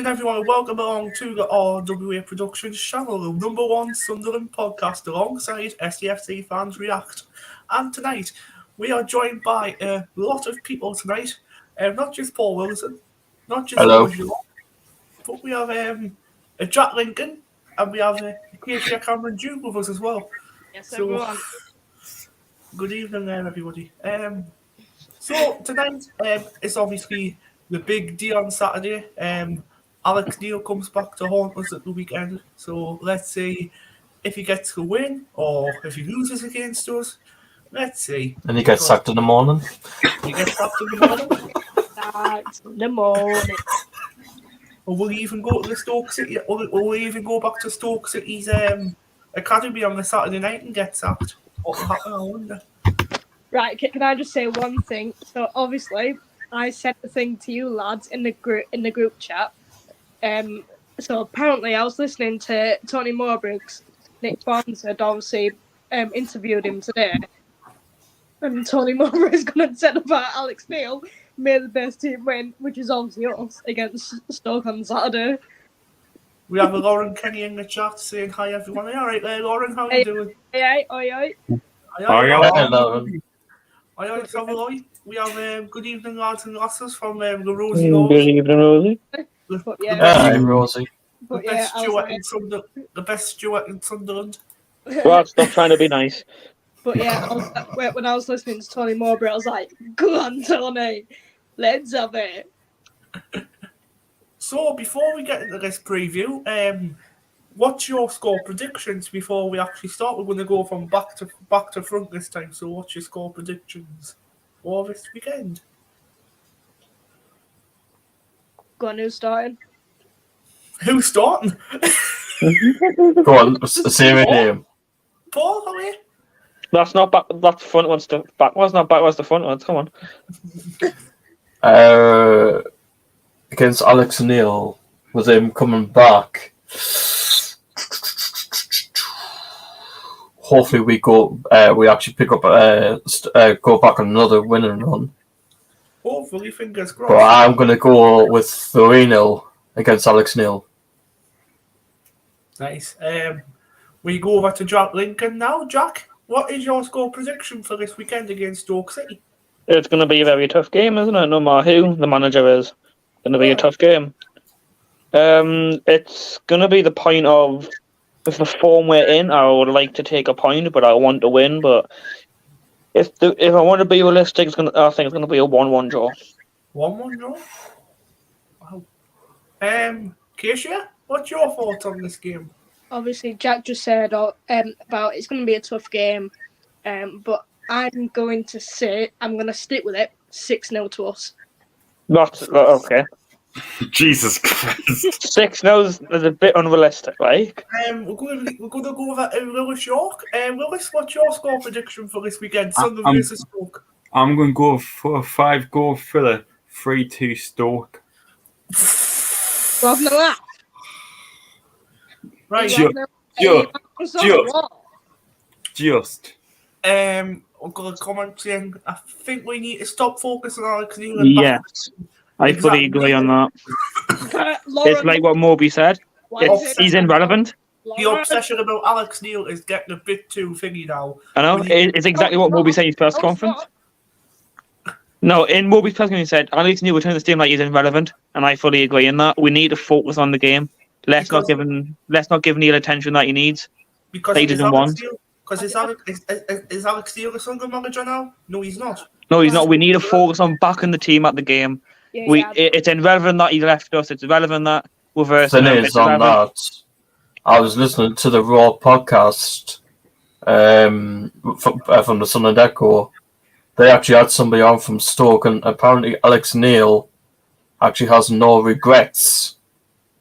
evening, everyone, and welcome along to the RWA Productions channel, the number one Sunderland podcast alongside SDFC Fans React. And tonight, we are joined by a lot of people tonight, not just Paul Wilson, not just Roger, but we have a Jack Lincoln, and we have Acacia Cameron Duke with us as well. Yes, everyone. Good evening there, everybody. So tonight is obviously the big day on Saturday. Alex Neil comes back to haunt us at the weekend. So let's see if he gets a win or if he loses against us. Let's see. And he gets sacked in the morning. He gets sacked in the morning. Sacked in the morning. Or will he even go to the Stoke City? Or will he even go back to Stoke City's academy on the Saturday night and get sacked? What will happen? I wonder. Right, can I just say one thing? So obviously, I sent the thing to you lads in the group chat. So apparently, I was listening to Tony Moorbrooks. Nick Barnes had obviously interviewed him today, and Tony Moorbrooks going to said about Alex Neil, may the best team win, which is obviously us against Stoke on Saturday. We have Lauren Kenny in the chat saying hi, everyone. All right there, Lauren, how are you doing? Aye. Hello. We have good evening, lads and lasses from the Rosie Rose. Good evening, Rosie. Hi, Rosie. The best Stuart in Sunderland. Well, stop trying to be nice. But yeah, when I was listening to Tony Mowbray, I was like, go on, Tony, let's have it. So, before we get into this preview, what's your score predictions before we actually start? We're going to go from back to front this time. So, what's your score predictions for this weekend? Go on, who's starting? Who's starting? Go on, say my name. Paul, how are you? That's not back. That's the front one's the back one's not backwards. The front one's. Come on. Against Alex Neil, with him coming back. Hopefully, we actually pick up, go back on another winning run. Hopefully, fingers crossed. But I'm going to go with 3-0 against Alex Neil. Nice. We go over to Jack Lincoln now. Jack, what is your score prediction for this weekend against Stoke City? It's going to be a very tough game, isn't it? No matter who the manager is, it's going to be a tough game. It's going to be the point of, with the form we're in, I would like to take a point, but I want to win. But if I want to be realistic, I think it's going to be a 1-1 draw. 1-1 draw? Wow. Acacia, what's your thoughts on this game? Obviously, Jack just said about it's going to be a tough game, but I'm going to stick with it. 6-0 to us. That's okay. Jesus Christ. 6-0 is a bit unrealistic, like. We're going to go over to Lewis York. Lewis, what's your score prediction for this weekend? Sunderland versus Stoke. I'm going to go for a 5-goal thriller, 3-2 Stoke. Well, no, that. Right. Just. I've got a comment saying I think we need to stop focusing on Alex Neil. Yes. I fully agree on that. It's like what Moby said. He's irrelevant. The obsession about Alex Neil is getting a bit too thingy now. I know. It's exactly what Moby said in his press conference. No, in Moby's press conference, he said Alex Neil returned to the team like he's irrelevant, and I fully agree in that. We need to focus on the game. Let's not give Neil attention that he needs. Because he doesn't want. Because is Alex Neil the Sunderland manager now? No, he's not. No, he's not. We need to focus on backing the team at the game. It's irrelevant that he left us. It's irrelevant that we're versing him. It's on that. I was listening to the Raw podcast from the Sunderland Echo. They actually had somebody on from Stoke, and apparently Alex Neil actually has no regrets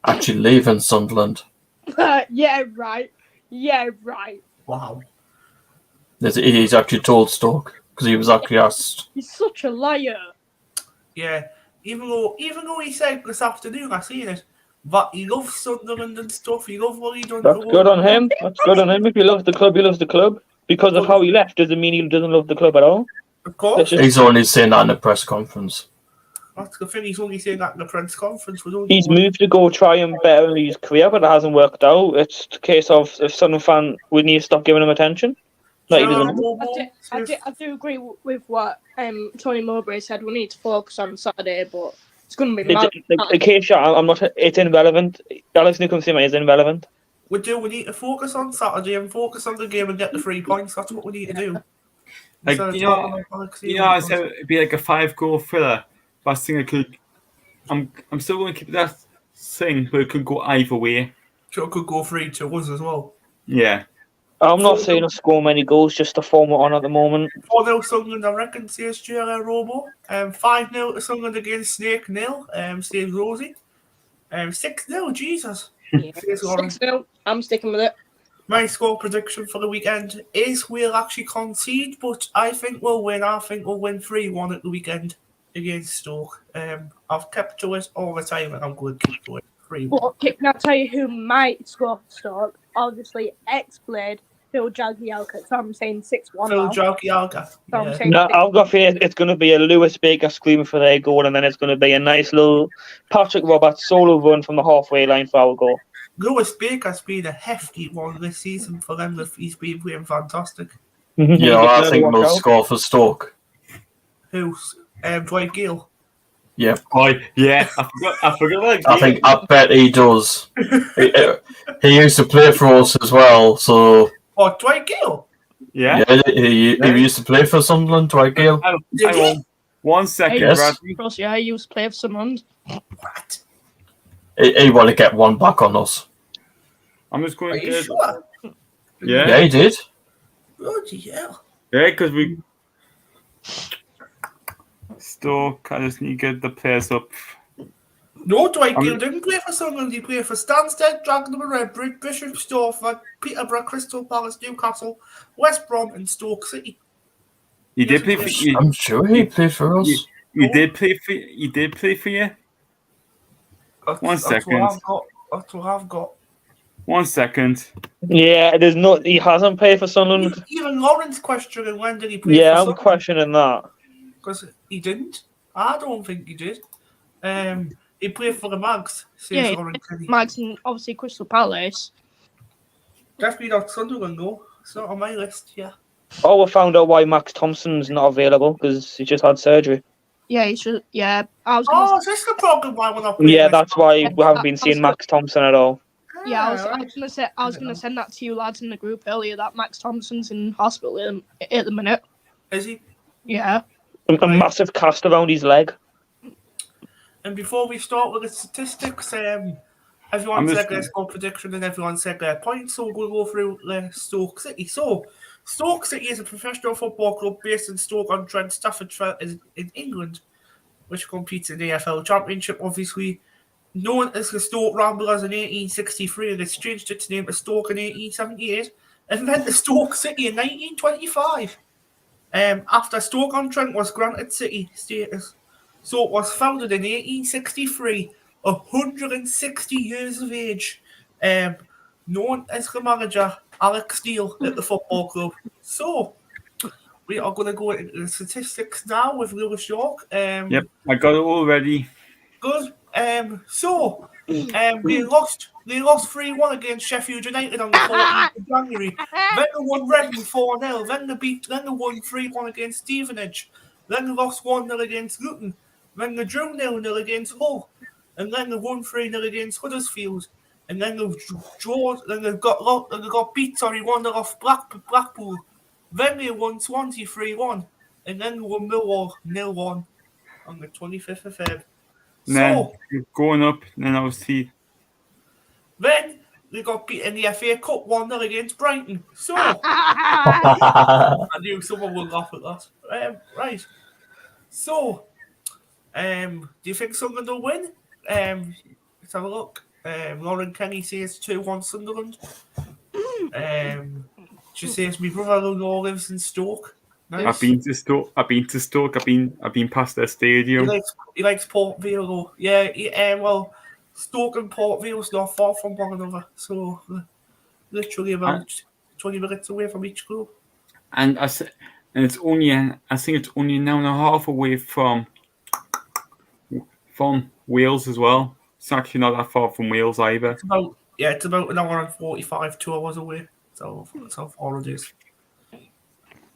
actually leaving Sunderland. Yeah, right. Wow. He's actually told Stoke because he was actually asked. He's such a liar. Yeah. Even though he said this afternoon, I seen it, that he loves Sunderland and stuff. He loves what he done. That's good on him. That's good on him. If he loves the club, he loves the club. Because of how he left doesn't mean he doesn't love the club at all. Of course. He's only saying that in a press conference. That's the thing. He's only saying that in the press conference. We don't He's know. moved to go try and better his career, but it hasn't worked out. It's a case of if Sunderland fan, we need to stop giving him attention. Not even Gerard them. Robo says- I do agree with what Tony Mowbray said. We need to focus on Saturday, but it's going to be mad. Acacia, I'm not. It's irrelevant. Alex Newcomb is irrelevant. We need to focus on Saturday and focus on the game and get the 3 points. That's what we need to do. Like, Instead of you know, talking about Acacia, You know, I said it'd be like a 5-goal thriller, but I think it could. I'm still going to keep that thing, but it could go either way. sure it could go 3-2 us as well. Yeah. I'm not saying to score many goals, just to form it on at the moment. 4-0 Sunderland, I reckon, says Gerard Robo. 5-0 to Sunderland against Snake nil, says Rosie. 6-0, Jesus. Yeah. Says Lauren. 6-0. I'm sticking with it. My score prediction for the weekend is we'll actually concede, but I think we'll win. I think we'll win 3-1 at the weekend against Stoke. I've kept to it all the time, and I'm going to keep to it. 3-1. But okay, can I tell you who might score for Stoke? Obviously, ex-Blade, Phil Jagielka. So I'm saying 6-1 Phil now. Jagielka. So I'm Yeah. saying No, I've got faith it's going to be a Lewis Baker screaming for their goal, and then it's going to be a nice little Patrick Roberts solo run from the halfway line for our goal. Lewis Baker's been a hefty one this season for them. He's been playing fantastic. Yeah, I think we'll score for Stoke. Who's Dwight Gale? Yeah, Oh, yeah. I forgot that. I bet he does. He used to play for us as well, so Oh, Dwight Gale? Yeah. he used to play for Sunderland, Dwight Gale. Hang Did he? on. 1 second, Yes. Bradley. Plus, yeah, he used to play for Sunderland. What? He want to get one back on us. I'm just Are going you to. sure? Yeah. Yeah, he did. Bloody hell. Yeah, because we. Stoke, I just need to get the players up. No, Dwight Gale didn't play for Sunderland. He played for Stansted, Dragon and Redbridge, Bishop Stortford, Peterborough, Crystal Palace, Newcastle, West Brom, and Stoke City. He did play for you. I'm sure he played for us. He did play for. He did play for you. That's, 1 second. That's what I've got. 1 second. Yeah, there's no. He hasn't played for Sunderland. Even Lawrence questioning when did he play Yeah, for I'm Sunderland? questioning that. Because he didn't. I don't think he did. He played for the Mags, says Yeah, Lauren Kenny. Max and obviously Crystal Palace. Definitely not Sunderland, though. It's not on my list, yeah. Oh, we found out why Max Thompson's not available because he just had surgery. Yeah, he should. Yeah, I was. Gonna Oh, is this the problem why we're not playing Yeah, this? that's why we haven't been seeing Max Thompson at all. Yeah, I was right. gonna say I was gonna send that to you lads in the group earlier. That Max Thompson's in hospital at the minute. Is he? Yeah. A massive cast around his leg. And before we start with the statistics, everyone said their score prediction and everyone said their points, so we'll go through Stoke City. So, Stoke City is a professional football club based in Stoke-on-Trent, Staffordshire in England, which competes in the AFL Championship, obviously. Known as the Stoke Ramblers in 1863, and it's changed its name to Stoke in 1878, and then to Stoke City in 1925. After Stoke-on-Trent was granted city status. So it was founded in 1863, 160 years of age, known as the manager, Alex Neil, at the football club. So, we are going to go into the statistics now with Lewis York. Yep, I got it all ready. Good. They lost 3-1 against Sheffield United on the 14th of January. Then they won Reading 4-0. Then they won 3-1 against Stevenage. Then they lost 1-0 against Luton. Then they drew 0-0 against Hull. And then they won 3-0 against Huddersfield. And then they got beat 1-0 off Blackpool. Then they won Swansea 3-1. And then they won Millwall 0-1 on the 25th of Feb. Then going up, then obviously. Then they got beat in the FA Cup 1-0 against Brighton. So I knew someone would laugh at that. Right. So, do you think Sunderland will win? Let's have a look. Lauren Kenny says 2-1 Sunderland. She says my brother-in-law lives in Stoke. Nice. I've been to Stoke. I've been past their stadium. He likes Port Vale though. Yeah, well, Stoke and Port Vale's not far from one another, so literally about 20 minutes away from each club. And it's only, I think it's only an hour and a half away from from Wales as well. It's actually not that far from Wales either. It's about an hour and 45, 2 hours away. So that's how far it is.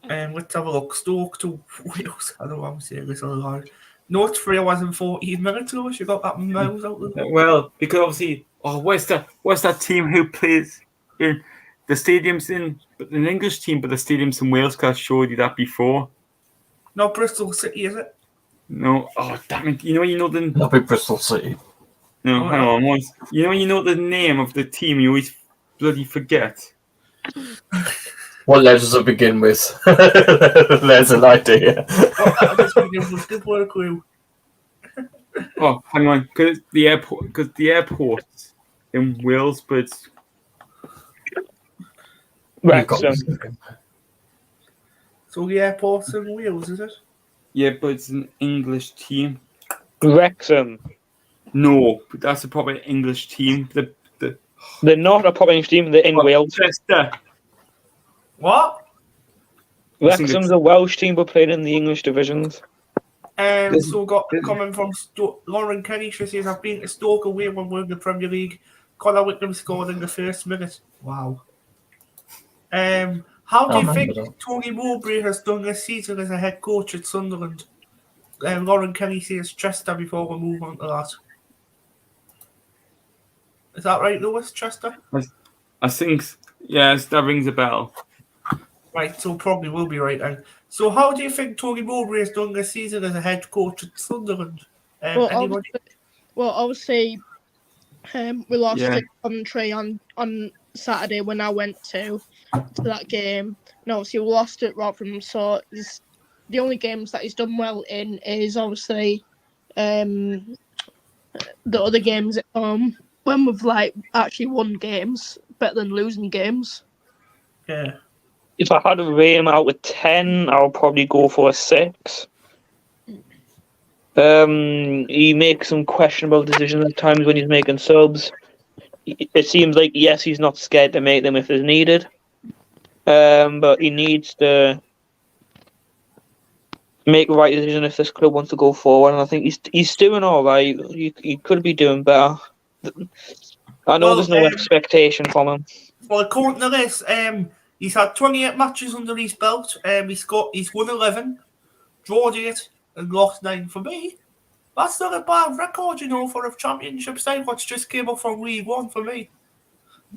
Let's have a look. Stoke to Wales. I don't know why I'm saying this all loud. No, it's 3 hours and 14 minutes ago. You got that miles out of the Well, because obviously, where's that team who plays in the stadiums in an English team, but the stadiums in Wales? Because I showed you that before. Not Bristol City, is it? No, oh damn it! You know the. That'll be Bristol City. No, hang on. Once you know the name of the team, you always bloody forget. What letters to begin with? There's an idea. I just begin with good work, crew. Oh, hang on, because the airport in Wales, but it's Wrexham. So the airport's in Wales, is it? yeah, but it's an English team. Wrexham. No, but that's a proper English team. They're not a proper English team. They're in Wales. Chester. What? Wrexham's a Welsh team, but playing in the English divisions. So got coming from Lauren Kenny, she says, I've been to Stoke away when we're in the Premier League. Connor Wickham scored in the first minute. Wow. How do you think Tony Mowbray has done this season as a head coach at Sunderland? Lauren Kenny says Chester before we move on to that. Is that right, Lewis? Chester? I think, yes, that rings a bell. Right, so probably will be right then. So how do you think Tony Mowbray has done this season as a head coach at Sunderland? Obviously, we lost to Coventry on Saturday when I went to that game. And obviously we lost at Rotherham, so the only games that he's done well in is obviously the other games at home. When we've actually won games better than losing games. Yeah. If I had to rate him out of 10, I'll probably go for a 6. He makes some questionable decisions at times when he's making subs. It seems like, yes, he's not scared to make them if it's needed. But he needs to make the right decision if this club wants to go forward. And I think he's doing all right. He could be doing better. I know there's no expectation from him. Well, according to this, he's had 28 matches under his belt. He's won 11, drawn 8, and lost 9. For me, that's not a bad record, for a championship side. What's just came up from League One for me.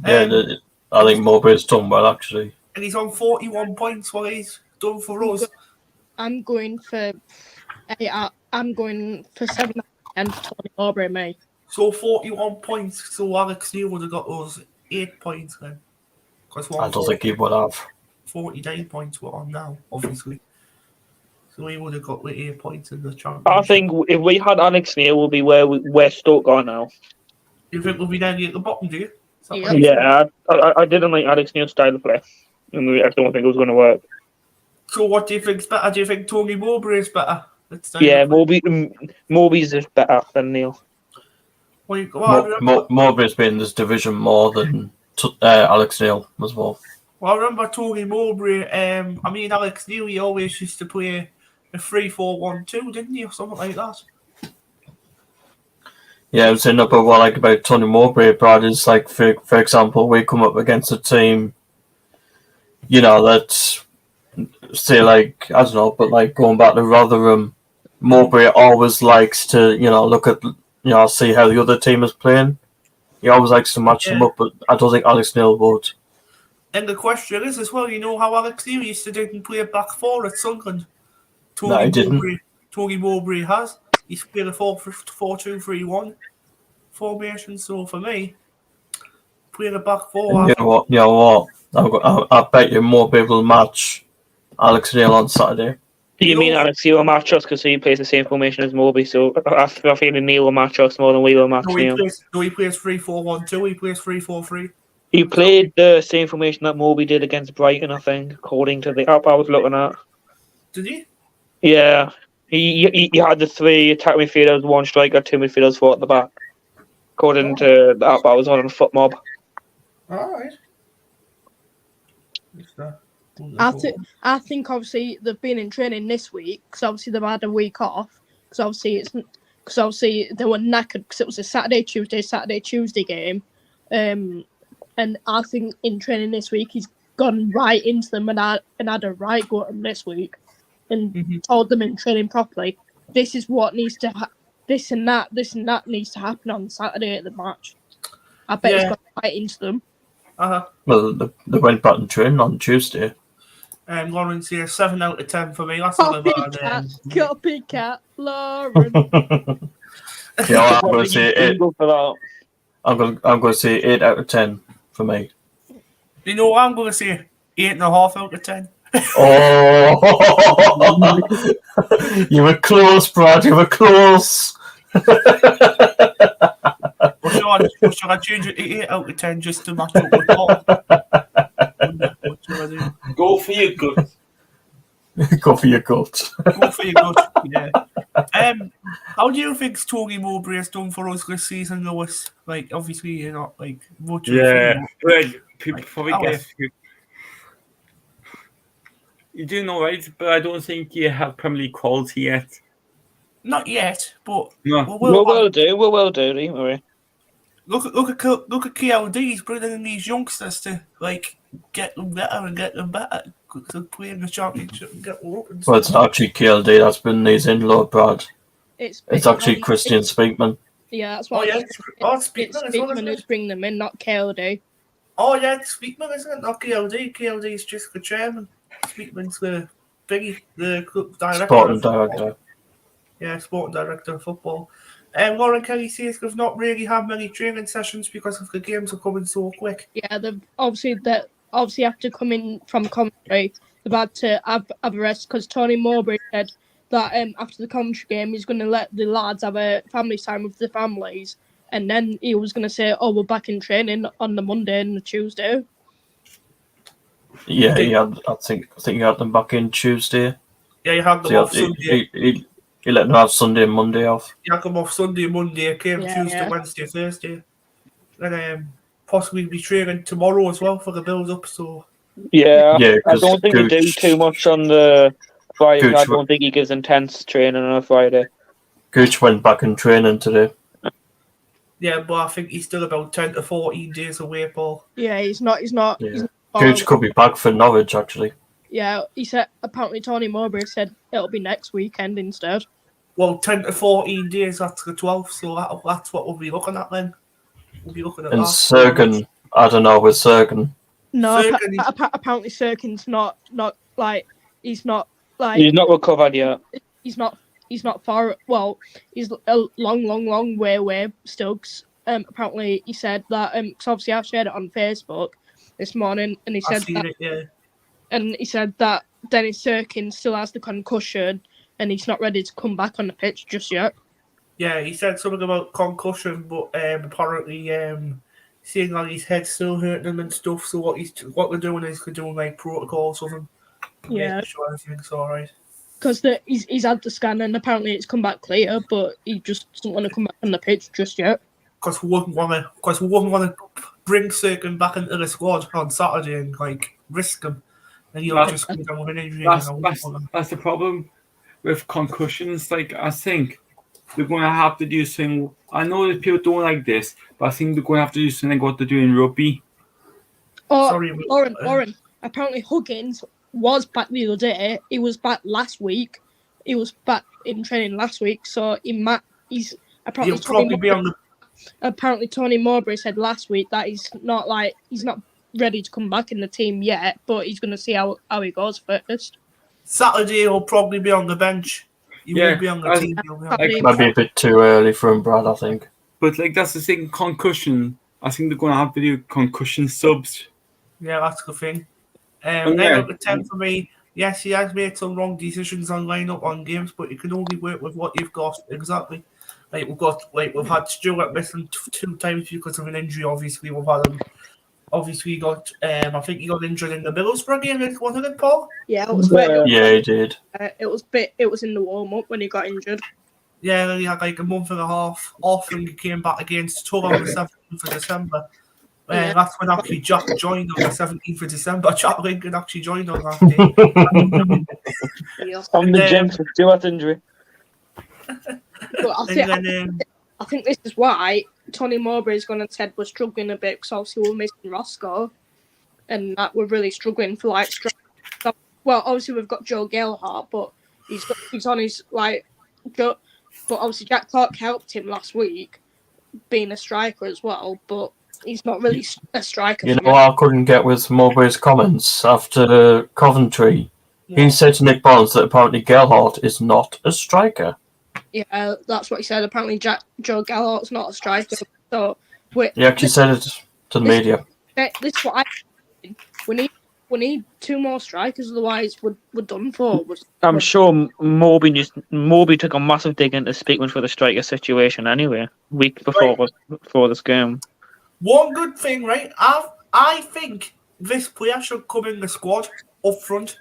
Yeah, I think Mowbray's done well actually. And he's on 41 points. What he's done for us. I'm going for 7 and Tony Mowbray, mate. So 41 points. So Alex Neil would have got us 8 points then. I don't think he would have. 49 points we're on now, obviously. So he would have got 8 points in the championship. I think if we had Alex Neil, we'll be where Stoke are now. You think we'll be down at the bottom, do you? Yeah, I didn't like Alex Neil's style of play. I don't think it was going to work. So what do you think's better? Do you think Tony Mowbray is better? Yeah, Mowbray's just better than Neil. Mowbray's been in this division more than Alex Neil as well. Well, I remember Tony Mowbray. Alex Neil, he always used to play a 3-4-1-2, didn't he, or something like that? Yeah, I was saying what I like about Tony Mowbray, Brad, is like, for example, we come up against a team, that say like, I don't know, but like going back to Rotherham, Mowbray always likes to, look at, see how the other team is playing. He always likes to match them up, but I don't think Alex Neil would. And the question is as well, how Alex Neil used to didn't play a back four at Sunderland. No, he didn't. Tony Mowbray has. He's played a 4-2-3-1 formation, so for me, playing a back four. You know what? I bet you Mowbray will match Alex Neil on Saturday. You mean Alex Neil will match us because he plays the same formation as Mowbray, so I feel Neil will match us more than we will match Neil. He plays 3-4-1-2, he plays 3-4-3. He played the same formation that Mowbray did against Brighton, I think, according to the app I was looking at. Did he? Yeah. He had the 3 attack midfielders, 1 striker, 2 midfielders, 4 at the back. According to the app I was on FootMob. Alright. I think obviously they've been in training this week because obviously they've had a week off because obviously because obviously they were knackered because it was a Saturday, Tuesday game. And I think in training this week, he's gone right into them and had a right go at them this week and told them in training properly, this is what needs to this and that needs to happen on Saturday at the match. I bet he's gone right into them. Well, they went back and trained on Tuesday. Lauren's here, 7 out of 10 for me. That's not a bad. Copycat, Lauren. Yeah, I'm going to say 8. I'm going to say 8 out of 10 for me. You know what I'm going to say? 8.5 out of 10. Oh, you were close, Brad. You were close. Well, should I change it to 8 out of 10 just to match up with Paul? What should I do? Go for your gut. Go for your gut. Go for your gut, yeah. How do you think Tony Mowbray has done for us this season, Lewis? Like, obviously, you're not like much of a fan. Well, people probably guess you're doing all right, but I don't think you have Premier League quality yet. Not yet, but No. We will do, don't worry. Look at KLD. He's bringing in these youngsters to like get them better and get them better to play in the championship and get them up. And Well, it's not actually KLD that's been his in-law, Brad. It's actually Christian Speakman. Yeah, that's why. It's Speakman who's bringing them in, not KLD. Oh yeah, it's Speakman, isn't it? Not KLD. KLD is just the chairman. Speakman's the biggie, the club director. Sporting director. Yeah, sporting director of football. Lauren Kelly says they've not really had many training sessions because of the games are coming so quick. Yeah, they've obviously after coming from commentary, they've had to have a rest because Tony Mowbray said that after the commentary game, he's going to let the lads have a family time with the families, and then he was going to say, "Oh, we're back in training on the Monday and the Tuesday." Yeah, I think he had them back in Tuesday. Yeah, you had them off Sunday. He let them have Sunday and Monday off. You had them off Sunday and Monday, came Tuesday, Wednesday, Thursday. And possibly be training tomorrow as well for the build-up, so... Yeah, I don't think he do too much on the Friday. I don't think he gives intense training on a Friday. Gooch went back in training today. Yeah, but I think he's still about 10 to 14 days away, Paul. Yeah, he's not. Yeah. Gooch could be back for Norwich, actually. Yeah, he said, apparently Tony Mowbray said it'll be next weekend instead. Well, 10 to 14 days after the 12th, so that's what we'll be looking at then. We'll be looking at that. And Sergen, I don't know with Sergen. No, apparently Serkin's not like, he's not like... He's not recovered yet. He's not far, well, he's a long way away still. Apparently he said that, because obviously I shared it on Facebook this morning, and he said that Dennis Serkin still has the concussion and he's not ready to come back on the pitch just yet. Yeah, he said something about concussion, but apparently seeing like his head still hurting him and stuff. So what they're doing is they're doing like protocols with him. Yeah, making sure everything's all right. Because he's had the scan and apparently it's come back clear, but he just doesn't want to come back on the pitch just yet. Because we wouldn't want to bring Serkin back into the squad on Saturday and like risk him. And he'll just come down with an injury. That's the problem with concussions. Like, I think they're going to have to do something. I know that people don't like this, but I think they're going to have to do something like what they do in rugby. Lauren, apparently Huggins was back the other day. He was back last week. He was back in training last week, so he's apparently... He'll probably be on the... Apparently Tony Mowbray said last week that he's not ready to come back in the team yet, but he's going to see how he goes first. Saturday he'll probably be on the bench. He won't be on the team. Might be a bit too early for him, Brad, I think. But like, that's the thing, concussion. I think they're going to have to do concussion subs. Yeah, that's the thing. Then up to 10 for me. Yes, he has made some wrong decisions on lineup on games, but you can only work with what you've got. Exactly. We've had Stuart missing 2 times because of an injury. Obviously, we've had him. Obviously, he got. I think he got injured in the Middlesbrough game. Wasn't it, Paul? Yeah, it was. Yeah, he did. It was in the warm up when he got injured. Yeah, he had like a month and a half off, and he came back against Tull on the 17th of December. That's when actually Jack joined on the 17th of December. Jack Lincoln actually joined on that day. On the gym for Stuart injury. But I And think, then, I think this is why Tony Mowbray's gone and said we're struggling a bit because obviously we're missing Roscoe, and that we're really struggling for like. Well, obviously we've got Joe Gelhardt, but he's on his like Joe. But obviously Jack Clark helped him last week, being a striker as well. But he's not really a striker. You for know me. what I couldn't get with Mowbray's comments after Coventry? He what? said to Nick Barnes that apparently Gelhardt is not a striker. Yeah, that's what he said. Apparently, Joe Gallhart's not a striker. So He actually said it to the media. this is what I think. We need two more strikers, otherwise we're done for. I'm sure Moby took a massive dig into speaking for the striker situation anyway, week before this game. One good thing, right? I think this player should come in the squad up front,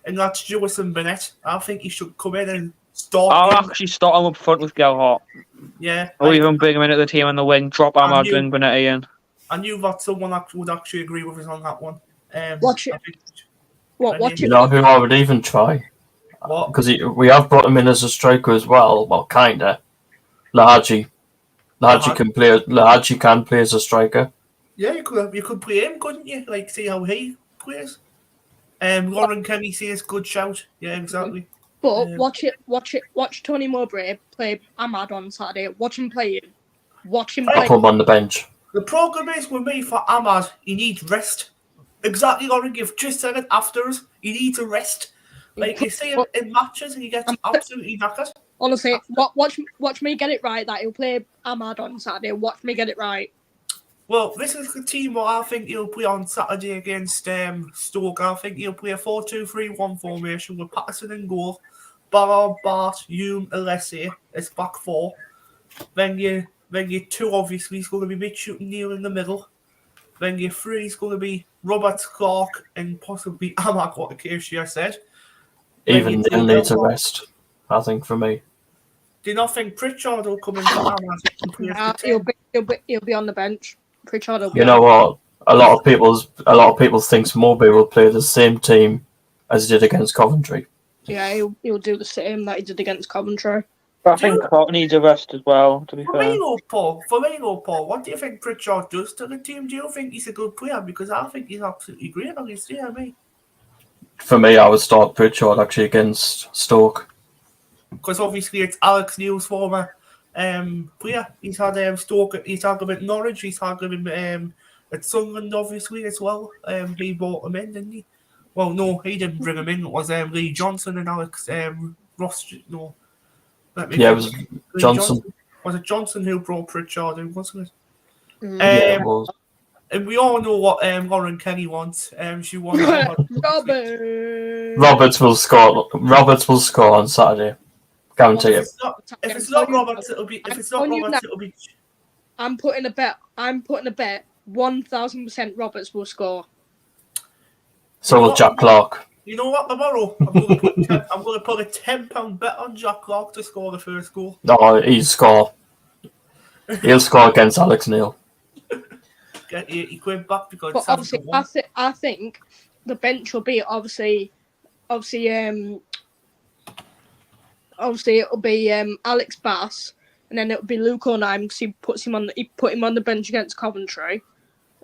and that's Jewison Bennett. I think he should come in and start. I'll actually start him up front with Gelhardt. Yeah. Or even bring him into the team on the wing, drop Ahmad, bring Benetti in. I knew that someone would actually agree with us on that one. Watch it. Watch You it. know who I would even try? What? Because we have brought him in as a striker as well. Well, kinda. Lahaji. Lahaji can play as a striker. Yeah, you could play him, couldn't you? Like, see how he plays. Lauren Kenny says good shout. Yeah, exactly. But watch it. Watch Tony Mowbray play Ahmad on Saturday. Watch him play him. Watch him I'll play. put him on the bench. The problem is with me for Ahmad, he needs rest. Exactly, Lauren. You've just said it after us. He needs a rest. Like, you see him in matches and he gets absolutely knackered. Honestly, watch me get it right. That he'll play Ahmad on Saturday. Watch me get it right. Well, this is the team what I think he'll play on Saturday against Stoke. I think he'll play a 4-2-3-1 formation with Patterson in goal, Ballard, Bart, Hume, Alessi. It's back four. Then your two obviously is going to be Mitch Neil in the middle. Then your three is going to be Robert Clark and possibly Ahmad, what Acacia said. Even Neil needs a rest, I think, for me. Do you not think Pritchard will come in for Ahmad? He'll be on the bench. Pritchard will be. You know what? A lot of people thinks Mowbray will play the same team as he did against Coventry. Yeah, he'll do the same that he did against Coventry. But I think Clark needs a rest as well, to be For fair. me, Paul, what do you think Pritchard does to the team? Do you think he's a good player? Because I think he's absolutely great on his team, mate. For me, I would start Pritchard actually against Stoke. Because obviously it's Alex Neil's former player. He's had Stoke, he's had him at Norwich, he's had him at Sunderland obviously as well. He brought him in, didn't he? Well, no, he didn't bring him in. It was Lee Johnson and Alex Ross. No, It was Johnson. Was it Johnson who brought Pritchard in? Wasn't it? Yeah, it was. And we all know what Lauren Kenny wants. She wants Roberts will score. Roberts will score on Saturday. Guarantee it. If it's not Roberts, it'll be. If it's not Roberts, it'll be. I'm putting a bet. 1,000% Roberts will score. So will Jack Clark. You know what, tomorrow I'm going to put a £10 bet on Jack Clark to score the first goal. No, he'll score. He'll score against Alex Neil. Get £80 back because but obviously, I think the bench will be obviously it'll be Alex Bass, and then it'll be Luke O'Neill because he put him on the bench against Coventry,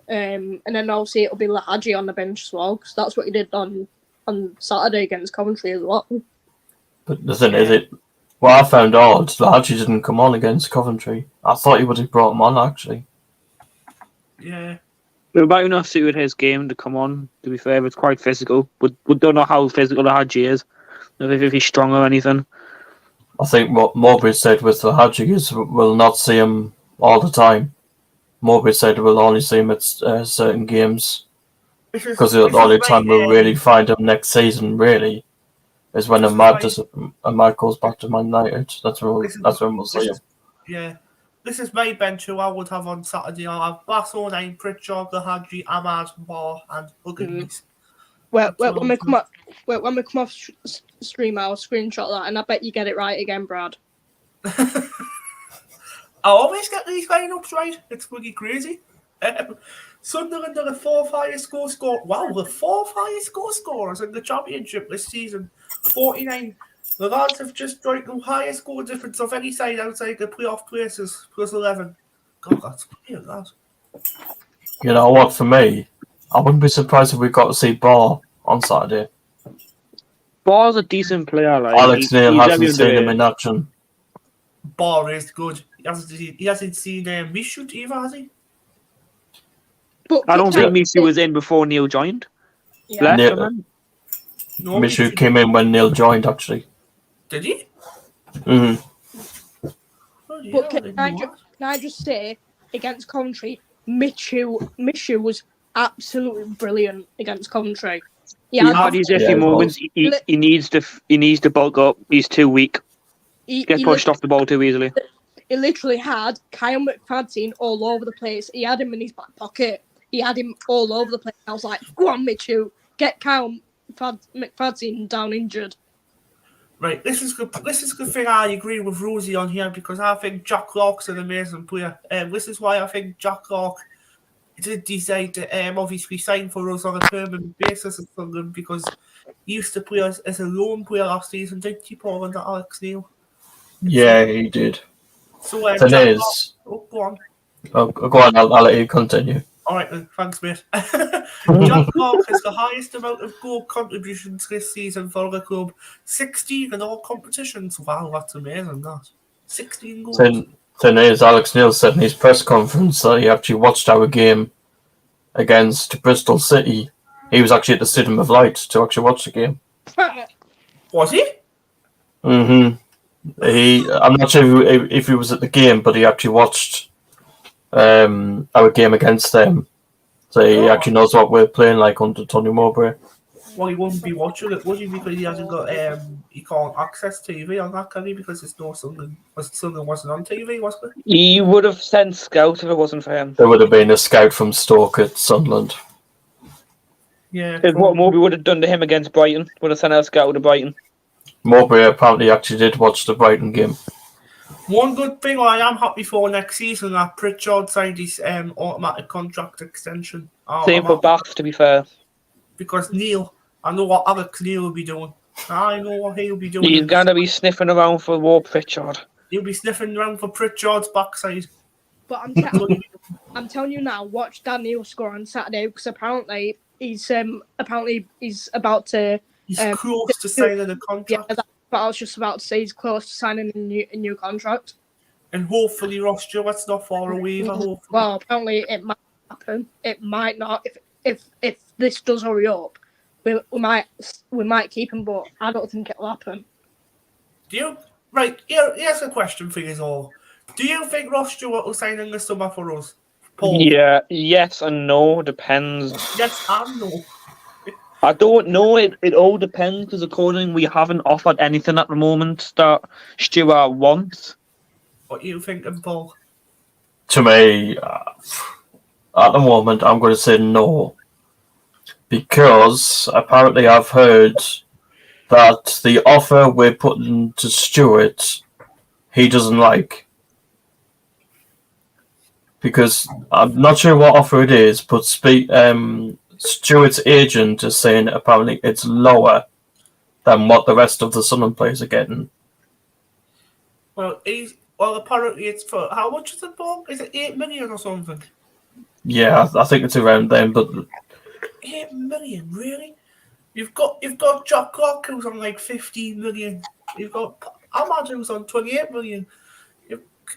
and then obviously it'll be Lahaji on the bench as well because that's what he did on Saturday against Coventry as well. But the thing is, what I found odd, Lahaji didn't come on against Coventry. I thought he would have brought him on actually. Yeah. It might not suited his game to come on, to be fair. It's quite physical. We don't know how physical Lahaji is, if he's strong or anything. I think what Mowbray said with Lahaji is we'll not see him all the time. Mowbray said we'll only see him at certain games. Because the only time we'll really find him next season, really, is when Ahmad goes back to Man United. That's when we'll see him. Yeah. This is my bench who I would have on Saturday. I'll have Bass, O'Neill, Pritchard, Lahaji, Ahmad, Barr, and Huggins. When we come off stream, I'll screenshot that, and I bet you get it right again, Brad. I always get these lineups right. It's pretty crazy. Sunderland are the fourth highest goal scorer. Wow, the fourth highest goal scorers in the championship this season. 49 The lads have just joined the highest goal difference of any side outside the playoff places, plus 11. God, that's brilliant, that. You know what? For me, I wouldn't be surprised if we got to see Barr on Saturday. Barr's a decent player. Like Alex Neil he's hasn't very seen him underrated. in action. Bar is good. He hasn't seen Mishut either, has he? But I don't can think Misu was in before Neil joined. Yeah. Left, Neil- and then- No, Michu came in when Neil joined, actually. Did he? hmm Oh, yeah, But I didn't know that. can I just say, against Coventry, Michu was absolutely brilliant against Coventry. He Yeah, had his Yeah, iffy he moments. was. He needs to bulk up. He's too weak. he Gets pushed off the ball too easily. He literally had Kyle McFadden all over the place. He had him in his back pocket. He had him all over the place. I was like, go on, Michu, get Kyle McFadden down injured. Right, this is good. This is a good thing I agree with Rosie on here because I think Jack Clark's an amazing player. This is why I think Jack Clark did decide to obviously sign for us on a permanent basis at Sunderland because he used to play as a lone player last season, didn't he, Paul, under Alex Neil? Yeah, he did. So Thing Jack is, Clark, go on. go on, I'll let you continue. All right, then. Thanks, mate. Jack Clark has the highest amount of goal contributions this season for the club. 16 in all competitions. Wow, that's amazing, that. 16 goals. Thing is, Alex Neil said in his press conference that he actually watched our game against Bristol City. He was actually at the Stadium of Light to actually watch the game. Was he? I'm not sure if he was at the game, but he actually watched our game against them. So he actually knows what we're playing like under Tony Mowbray. Well, he wouldn't be watching it, would he? Because he hasn't got he can't access TV on that, can he? Because it's no Sunderland wasn't on TV, was it? He would have sent scouts if it wasn't for him. There would have been a scout from Stoke at Sunderland. Yeah. Because what Moby would have done to him against Brighton would have sent out a scout to Brighton. Mowbray apparently actually did watch the Brighton game. One good thing I am happy for next season that Pritchard signed his automatic contract extension. Same for Bath, to be fair. Because Neil, I know what Alex Neil will be doing. I know what he'll be doing. He's going to be sniffing around for Ward Pritchard. He'll be sniffing around for Pritchard's backside. But I'm telling you now, watch Daniel score on Saturday because apparently he's about to. He's close to signing a contract. Yeah, that's what I was just about to say. He's close to signing a new contract. And hopefully Ross Stewart's not far away either, hopefully. Well, apparently it might happen. It might not. If this does hurry up, we might keep him, but I don't think it'll happen. Do you? Right, here's a question for you all. Do you think Ross Stewart will sign in the summer for us? Paul? Yeah, yes and no, depends. Yes and no. I don't know. It all depends because according we haven't offered anything at the moment that Stewart wants. What are you thinking, Paul? To me, at the moment, I'm going to say no. Because apparently I've heard that the offer we're putting to Stewart, he doesn't like. Because I'm not sure what offer it is, but Stewart's agent is saying apparently it's lower than what the rest of the Sunderland players are getting. Well, apparently it's for how much is it, Paul? Is it 8 million or something? Yeah, I think it's around then, but 8 million, really? You've got Jack Clark who's on like 15 million. You've got Ahmad who's on 28 million.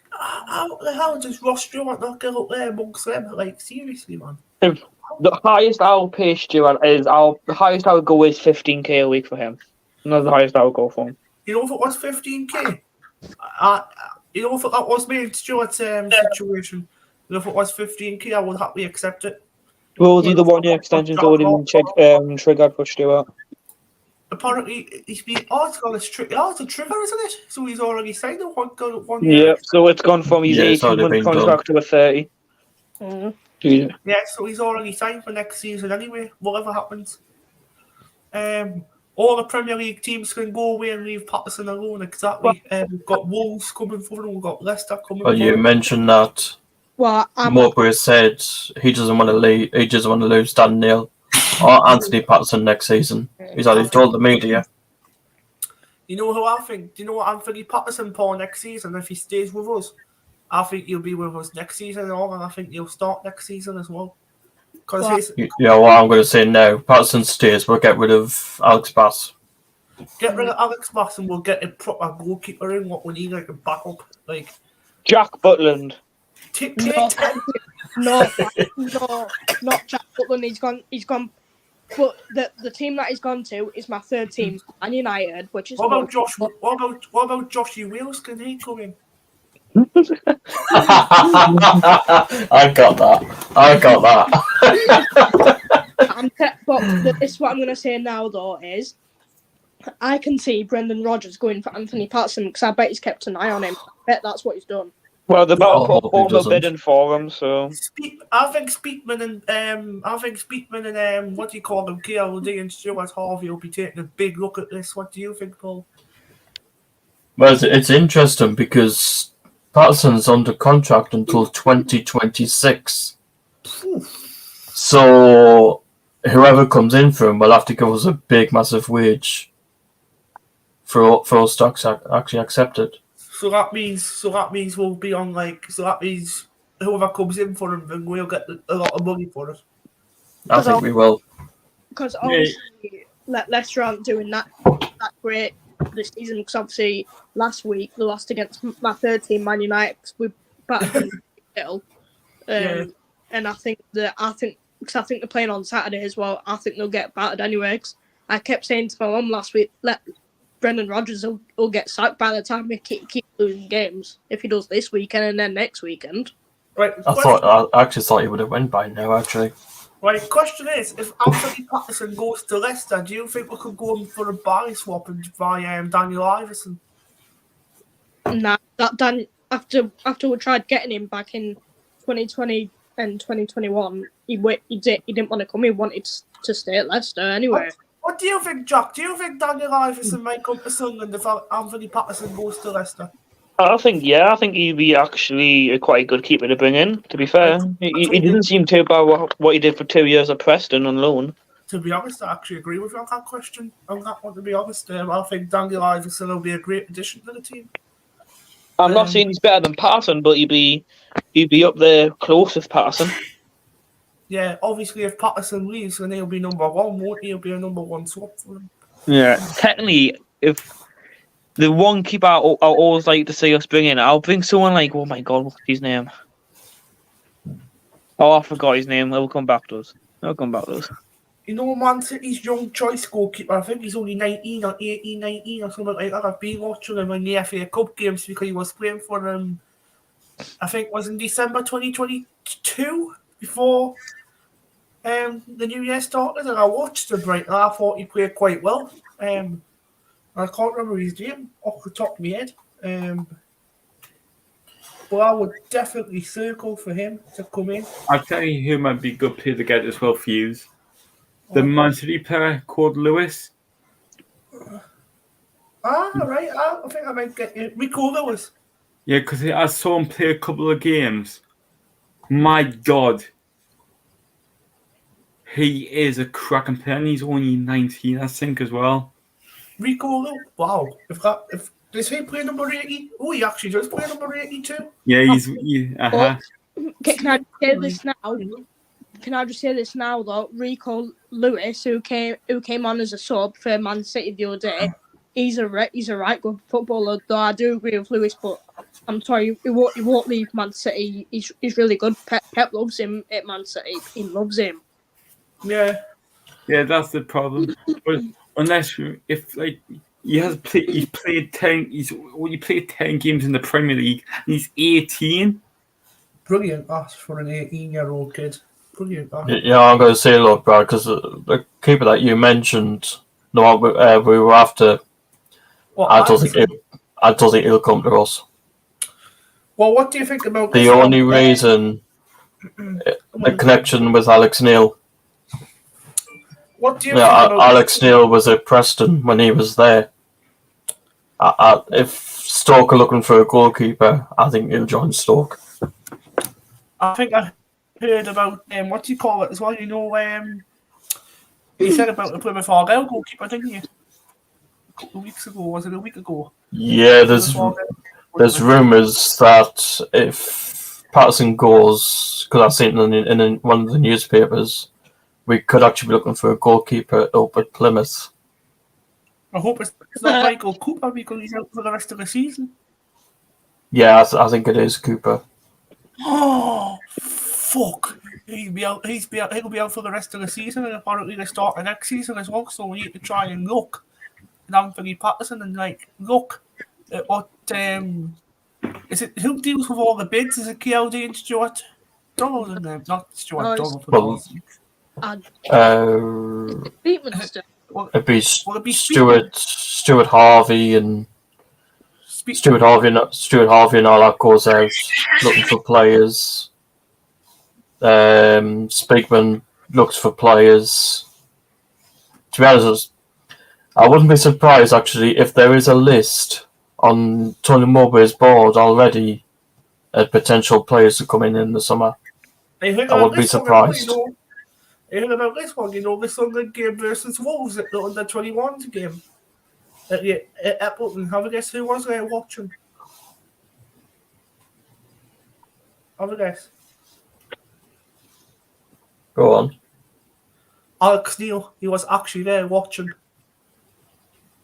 How the hell does Ross Stewart not get up there amongst them? Like, seriously, man. The highest I'll pay Stewart is the highest I would go is 15k a week for him. And that's the highest I would go for him. You know if it was 15k? You know if that was me in Stewart's situation? You know if it was 15k, I would happily accept it. Rosie, the 1 year extension's already been triggered for Stewart. Apparently, he's been. It's a trigger, isn't it? So he's already signed a 1 year. Yeah, so it's gone from his 18-month contract to a 30. Mm. Yeah, so he's already signed for next season anyway, whatever happens. All the Premier League teams can go away and leave Patterson alone, exactly. We've got Wolves coming for him, we've got Leicester coming for him. you mentioned that Well, Mowbray said he doesn't want to leave. He doesn't want to lose Dan Neil or Anthony Patterson next season. He's already told the media. You know who I think? Do you know what Anthony Patterson Paul next season if he stays with us? I think he'll be with us next season and all, and I think he'll start next season as well. Because Well, his Yeah, what I'm going to say now, Patterson stays, we'll get rid of Alex Bass. get rid of Alex Bass and we'll get a proper goalkeeper in what we need, like a backup. Like Jack Butland. take no, not Jack Butland. He's gone. But the team that he's gone to is my third team, Man United, which is what about Josh? What about Joshy Wales? Can he come in? I got that. But this what I'm going to say now though is, I can see Brendan Rodgers going for Anthony Patterson because I bet he's kept an eye on him. I bet that's what he's done. Well, the Oh, battle he doesn't. bidding for him, so I think Speakman and what do you call them, KLD and Stuart Harvey will be taking a big look at this. What do you think, Paul? Well, it's interesting because Patterson's under contract until 2026. So whoever comes in for him will have to give us a big, massive wage for us to actually accept it. So that means we'll be on that means whoever comes in for him, then we'll get a lot of money for it. I think we will. Because obviously Leicester aren't doing that great this season. Because obviously last week they lost against my third team, Man United. We battered them, and I think they're playing on Saturday as well. I think they'll get battered anyway. Cause I kept saying to my mum last week, Brendan Rodgers will get sacked by the time we keep losing games if he does this weekend and then next weekend. Right. I actually thought he would have went by now. Actually. Right. Question is, if Anthony Patterson goes to Leicester, do you think we could go in for a buy swap and buy Daniel Iverson? Nah, after we tried getting him back in 2020 and 2021, he didn't want to come. He wanted to stay at Leicester anyway. What do you think, Jack? Do you think Daniel Iverson might come to Sunderland if Anthony Patterson goes to Leicester? I think he'd be actually a quite good keeper to bring in. To be fair, he didn't seem too bad what he did for 2 years at Preston on loan. To be honest, I actually agree with you on that question. On that one, to be honest, I think Daniel Iverson will be a great addition to the team. I'm not saying he's better than Patterson, but he'd be up there close with Patterson. Yeah, obviously, if Patterson leaves, then he'll be number one, won't he? He'll be a number one swap for him. Yeah, technically, if the one keeper I always like to see us bring in, I'll bring someone like, oh my god, what's his name? Oh, I forgot his name. He'll come back to us. You know, Man City's young choice goalkeeper, I think he's only 19 or 18, 19 or something like that. I've been watching him in the FA Cup games because he was playing for them, I think it was in December 2022, before the new year started, and I watched him, right, and I thought he played quite well. I can't remember his name off the top of my head. But I would definitely circle for him to come in. I'll tell you who might be a good player to get as well for you. The Man City player called Lewis. Right. I think I might get you. Rico Lewis. Yeah, because I saw him play a couple of games. My God. He is a cracking player, and he's only 19, I think, as well. Rico Lewis. Wow. Does he play number 80? Oh, he actually does play number 82. Yeah, Can I say this now? Can I just say this now though? Rico Lewis, who came on as a sub for Man City the other day, he's a right good footballer. Though I do agree with Lewis, but I'm sorry, he won't leave Man City. He's really good. Pep loves him at Man City. He loves him. Yeah, that's the problem. But unless he played 10 games in the Premier League, and he's 18. Brilliant pass for an 18-year-old kid. Brilliant pass. Yeah, I'm going to say, look, Brad, because the keeper that you mentioned, the one we were after, I don't think he'll come to us. Well, what do you think about the only reason the connection with Alex Neil? What do you think about Alex Neil was at Preston when he was there. If Stoke are looking for a goalkeeper, I think he'll join Stoke. I think I heard about what do you call it as well? You know, you said about the Plymouth Argyle goalkeeper, didn't you? a couple of weeks ago. Was it a week ago? Yeah, there's rumours that if Patterson goes, because I've seen it in one of the newspapers, we could actually be looking for a goalkeeper up at Plymouth. I hope it's not Michael Cooper because he's out for the rest of the season. Yeah, I think it is Cooper. Oh, fuck. He'll be out for the rest of the season, and apparently they start the next season as well, so we need to try and look at Anthony Patterson and look at what is it, who deals with all the bids? Is it KLD and Stuart Donald and them? Not Stuart Donald. Beatminster. It'd be Stuart Harvey and Stuart Harvey and all that goes out looking for players. Speakman looks for players. To be honest, I wouldn't be surprised actually if there is a list on Tony Mowbray's board already of potential players to come in the summer. I wouldn't be surprised. I heard about this one, the Sunderland game versus Wolves at the under-21s game at Appleton. Have a guess who was there watching? Have a guess. Go on. Alex Neil, he was actually there watching.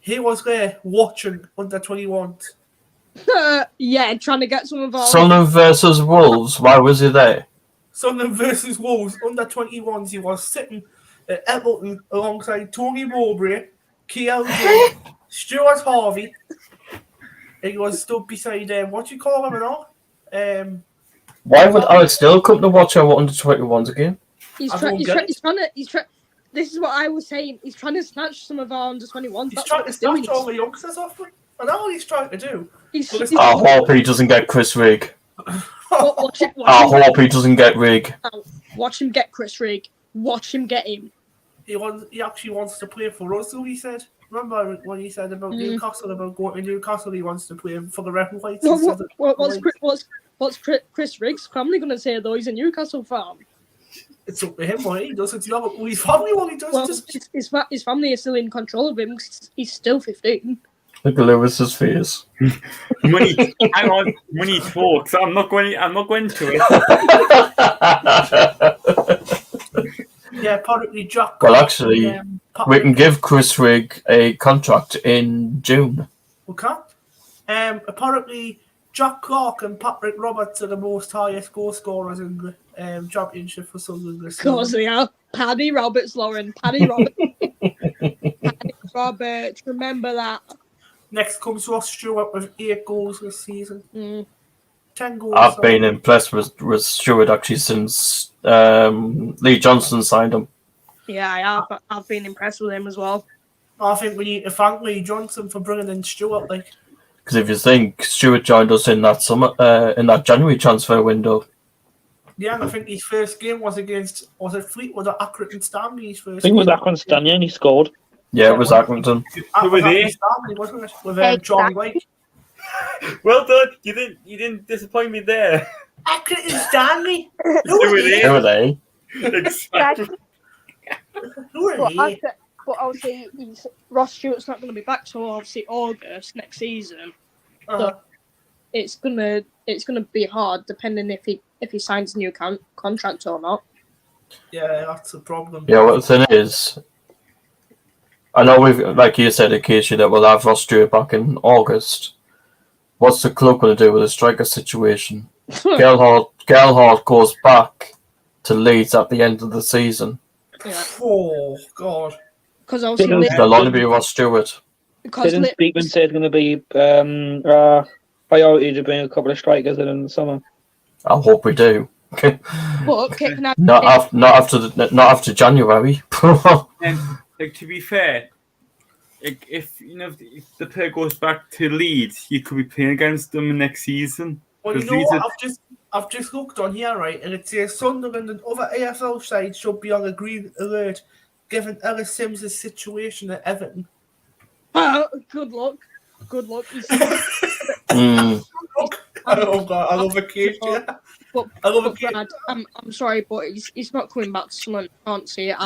He was there watching under-21s. Yeah, trying to get some of our... Sunderland versus Wolves, why was he there? Sunderland versus Wolves, under-21s, he was sitting at Appleton alongside Tony Mowbray, KLD, Stuart Harvey. He was stood beside, what do you call him and all? Why would Alex Neil come to watch our under-21s again? He's trying to... This is what I was saying. He's trying to snatch some of our under-21s. He's trying to snatch all the youngsters off them. I know what he's trying to do. I hope he doesn't get Chris Rigg. I hope he doesn't get Rigg. Watch him get Chris Rigg. Watch him get him. He actually wants to play for us, so he said. Remember when he said about Newcastle, about going to Newcastle, he wants to play for the Red and Whites. What's Chris Rigg's family going to say, though? He's a Newcastle fan. It's up to him what he does. It's not his family what he does. Well, his family is still in control of him. He's still 15. Look at Lewis's face. Money talks. I'm not going to it. Yeah, apparently Jack. Well, actually, we can give Chris Rigg a contract in June. Okay. Apparently, Jack Clark and Patrick Roberts are the most highest goal scorers in the championship for Sunderland this season. Of course they are. Paddy Roberts, Lauren. Paddy Roberts. Paddy Roberts. Remember that. Next comes Ross Stewart with 8 goals this season. 10 goals. I've been impressed with Stewart actually since Lee Johnson signed him. Yeah, I have. I've been impressed with him as well. I think we need to thank Lee Johnson for bringing in Stewart. Because if you think Stewart joined us in that January transfer window. Yeah, and I think his first game was against, was it Fleetwood or Accrington Stanley? I think it was Accrington Stanley and he scored. Yeah, it was Accrington. Who was it? Stanley, wasn't it? With John White. Well done. You didn't disappoint me there. Accrington Stanley. Who are they? Exactly. Who are they? But obviously, Ross Stewart's not going to be back till obviously August next season. So it's gonna be hard, depending if he signs a new contract or not. Yeah, that's the problem. Yeah, well, the thing is, I know we've, like you said, Acacia, that we'll have Ross Stewart back in August. What's the club going to do with the striker situation? Gerhardt goes back to Leeds at the end of the season. Yeah. Oh God. Because obviously they'll only be Ross Stewart. Didn't Speakman say it's going to be priority to bring a couple of strikers in the summer? I hope we do. But not after January. To be fair, if the player goes back to Leeds, you could be playing against them next season. Well, you know what? I've just looked on here, right, and it says Sunderland and other AFL sides should be on a green alert, given Ellis Sims' situation at Everton. Good luck. I love Acacia. I'm sorry, but he's not coming back to Sunderland. I can't see it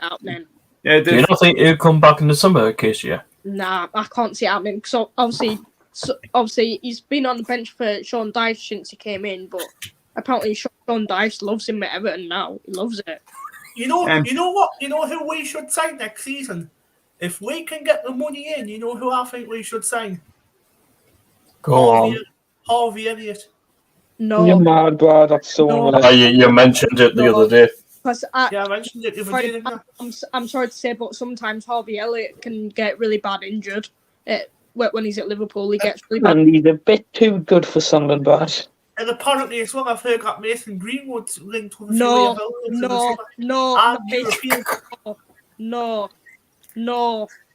happening. Yeah, do you not think he'll come back in the summer, Acacia? Nah, I can't see it happening. Because obviously, he's been on the bench for Sean Dyche since he came in, but apparently Sean Dyche loves him at Everton now. He loves it. You know what? You know who we should sign next season? If we can get the money in, you know who I think we should sign? Go on. Harvey Elliott. No. You're mad, Brad. That's so No. unrealistic. You mentioned it the other day. Because Yeah, I mentioned it the other day, didn't I? I'm sorry to say, but sometimes Harvey Elliott can get really bad injured. When he's at Liverpool, he gets really bad. And he's a bit too good for Sunderland, Brad. And apparently as well, I've heard that Mason Greenwood's linked with a No, few of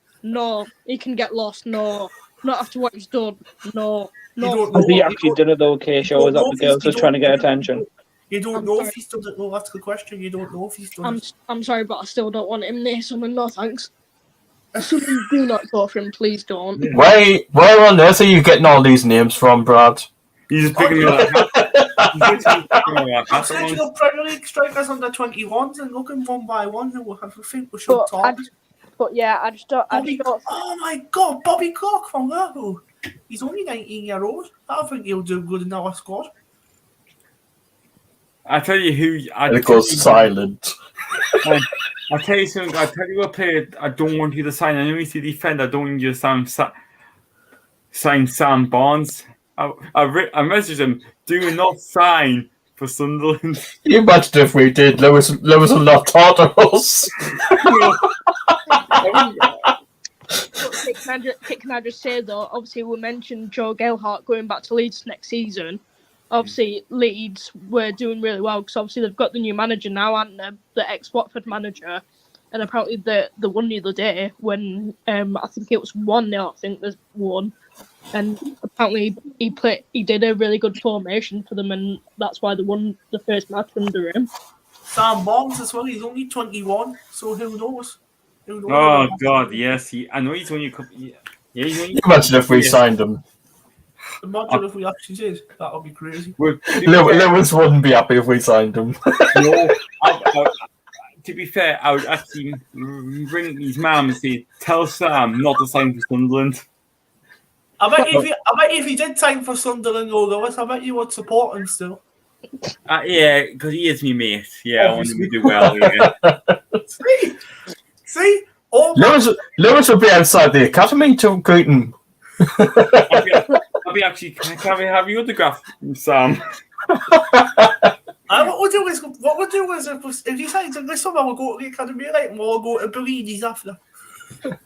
no. He can get lost. No, not after what he's done. No. Has he actually done it though, Acacia, or is that the girls just trying to get attention? You don't know if he's done it though, that's the question. You don't know if he's done it. I'm sorry, but I still don't want him there, Sunderland. No thanks. Sunderland, do not go for him, please don't. Yeah. Where on earth are you getting all these names from, Brad? He's just picking me up. I'm searching up Premier League strikers under 21s and looking one by one who I think we should talk. But yeah, I just don't. Oh my God, Bobby Clark from Liverpool. He's only 19 years old. I don't think he'll do good in our squad. I tell you who. It goes silent. I'll tell you something. I'll tell you what player I don't want you to sign. I know he's a defender. I don't want you to sign Sam Barnes. I messaged him. Do not sign for Sunderland. You imagine if we did. Lewis will not talk to us. Can I just say though? Obviously, we mentioned Joe Gelhardt going back to Leeds next season. Obviously, Leeds were doing really well because obviously they've got the new manager now and the ex-Watford manager. And apparently the one the other day when I think it was 1-0, I think there's one. And apparently he did a really good formation for them, and that's why they won the first match under him. Sam Barnes as well. He's only 21, so who knows? Oh God, yes. I know he's only a couple. Yeah, Imagine if we signed him. Imagine if we actually did. That would be crazy. Lewis wouldn't be happy if we signed him. No, to be fair, I would actually ring his mum and say, "Tell Sam not to sign for Sunderland." I bet if he did sign for Sunderland or Lewis, I bet you would support him still. Yeah, because he is me mate. Yeah, I want him to do well. Yeah. See? Lewis would be outside the academy to greet him. I'll be actually. Can we have your autograph, Sam? What we'll do is if he signs in this summer, we'll go to the academy right, and we'll go to Bellini's after. To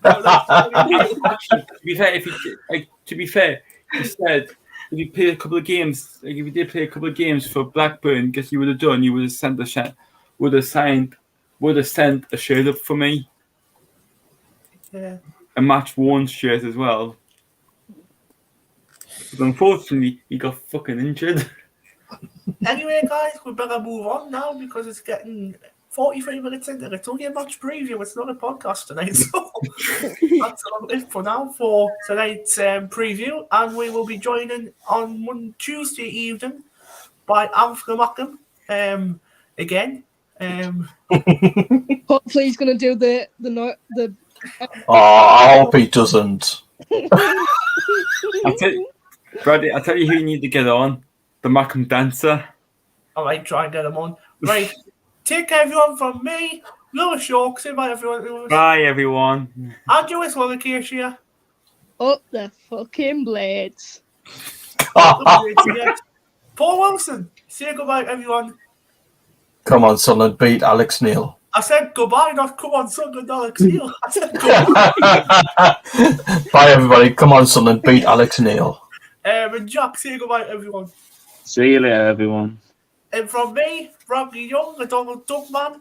be fair, he said if you play a couple of games, like if you did play a couple of games for Blackburn, guess you would have done. You would have sent a shirt up for me. Yeah. A match worn shirt as well. But unfortunately, he got fucking injured. Anyway, guys, we better move on now because it's getting 43 minutes into it. It's only a match preview. It's not a podcast tonight. So that's it for now for tonight's preview. And we will be joining on Tuesday evening by Anthony Mackham again. Hopefully, he's going to do the I hope he doesn't. Brady, I'll tell you who you need to get on. The Mackham Dancer. All right, try and get him on. Right. Take care, everyone, from me, Lewis York. Say bye, everyone. Lewis. Bye, everyone. And you as well, Acacia. Up the fucking blades. Paul Wilson. Say goodbye, everyone. Come on, Sunderland, beat Alex Neil. I said goodbye, not come on, Sunderland, Alex Neil. I said goodbye. Bye, everybody. Come on, Sunderland, beat Alex Neil. And Jack, say goodbye, everyone. See you later, everyone. And from me, Bradley Young, the Donald Duck man.